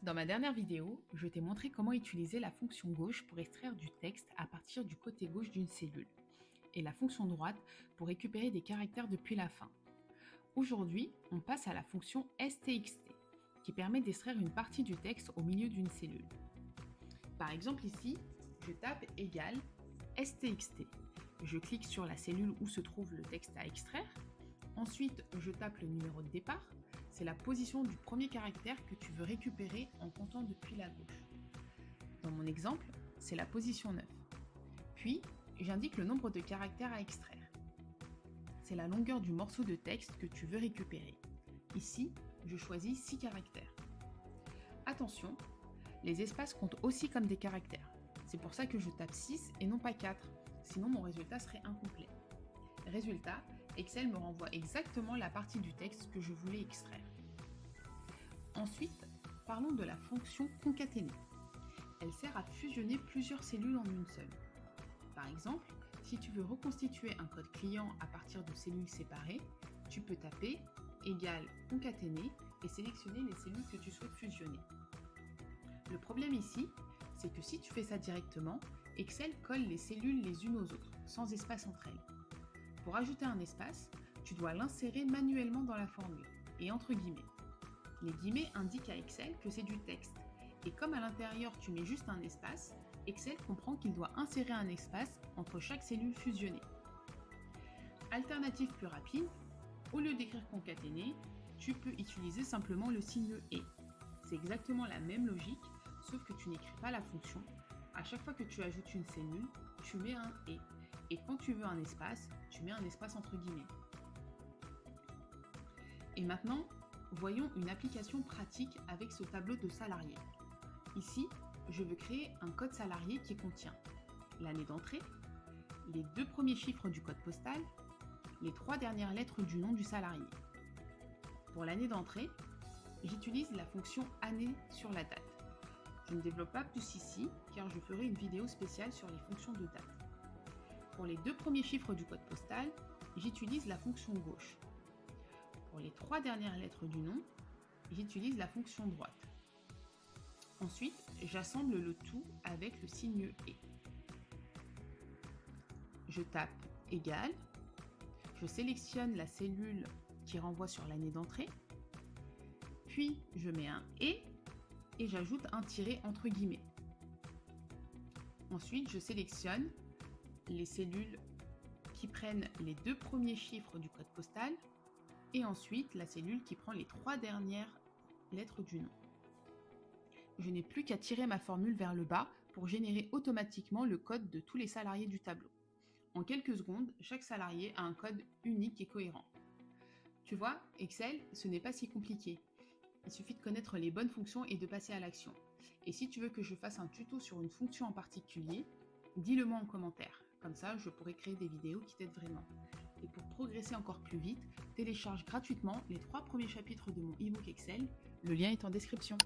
Dans ma dernière vidéo, je t'ai montré comment utiliser la fonction gauche pour extraire du texte à partir du côté gauche d'une cellule et la fonction droite pour récupérer des caractères depuis la fin. Aujourd'hui, on passe à la fonction stxt qui permet d'extraire une partie du texte au milieu d'une cellule. Par exemple ici, je tape égal stxt. Je clique sur la cellule où se trouve le texte à extraire. Ensuite, je tape le numéro de départ. C'est la position du premier caractère que tu veux récupérer en comptant depuis la gauche. Dans mon exemple, c'est la position 9. Puis, j'indique le nombre de caractères à extraire. C'est la longueur du morceau de texte que tu veux récupérer. Ici, je choisis 6 caractères. Attention, les espaces comptent aussi comme des caractères. C'est pour ça que je tape 6 et non pas 4, sinon mon résultat serait incomplet. Résultat, Excel me renvoie exactement la partie du texte que je voulais extraire. Ensuite, parlons de la fonction concaténer. Elle sert à fusionner plusieurs cellules en une seule. Par exemple, si tu veux reconstituer un code client à partir de cellules séparées, tu peux taper égal concaténer et sélectionner les cellules que tu souhaites fusionner. Le problème ici, c'est que si tu fais ça directement, Excel colle les cellules les unes aux autres, sans espace entre elles. Pour ajouter un espace, tu dois l'insérer manuellement dans la formule, et entre guillemets. Les guillemets indiquent à Excel que c'est du texte, et comme à l'intérieur tu mets juste un espace, Excel comprend qu'il doit insérer un espace entre chaque cellule fusionnée. Alternative plus rapide, au lieu d'écrire concaténer, tu peux utiliser simplement le signe et. C'est exactement la même logique, sauf que tu n'écris pas la fonction. À chaque fois que tu ajoutes une cellule, tu mets un et. Et quand tu veux un espace, tu mets un espace entre guillemets. Et maintenant, voyons une application pratique avec ce tableau de salariés. Ici, je veux créer un code salarié qui contient l'année d'entrée, les 2 premiers chiffres du code postal, les 3 dernières lettres du nom du salarié. Pour l'année d'entrée, j'utilise la fonction année sur la date. Je ne développe pas plus ici, car je ferai une vidéo spéciale sur les fonctions de date. Pour les 2 premiers chiffres du code postal, j'utilise la fonction gauche. Pour les 3 dernières lettres du nom, j'utilise la fonction droite. Ensuite, j'assemble le tout avec le signe et. Je tape égal, je sélectionne la cellule qui renvoie sur l'année d'entrée, puis je mets un et j'ajoute un tiret entre guillemets. Ensuite, je sélectionne les cellules qui prennent les 2 premiers chiffres du code postal et ensuite la cellule qui prend les 3 dernières lettres du nom. Je n'ai plus qu'à tirer ma formule vers le bas pour générer automatiquement le code de tous les salariés du tableau. En quelques secondes, chaque salarié a un code unique et cohérent. Tu vois, Excel, ce n'est pas si compliqué. Il suffit de connaître les bonnes fonctions et de passer à l'action. Et si tu veux que je fasse un tuto sur une fonction en particulier, dis-le moi en commentaire. Comme ça, je pourrai créer des vidéos qui t'aident vraiment. Et pour progresser encore plus vite, télécharge gratuitement les 3 premiers chapitres de mon e-book Excel. Le lien est en description.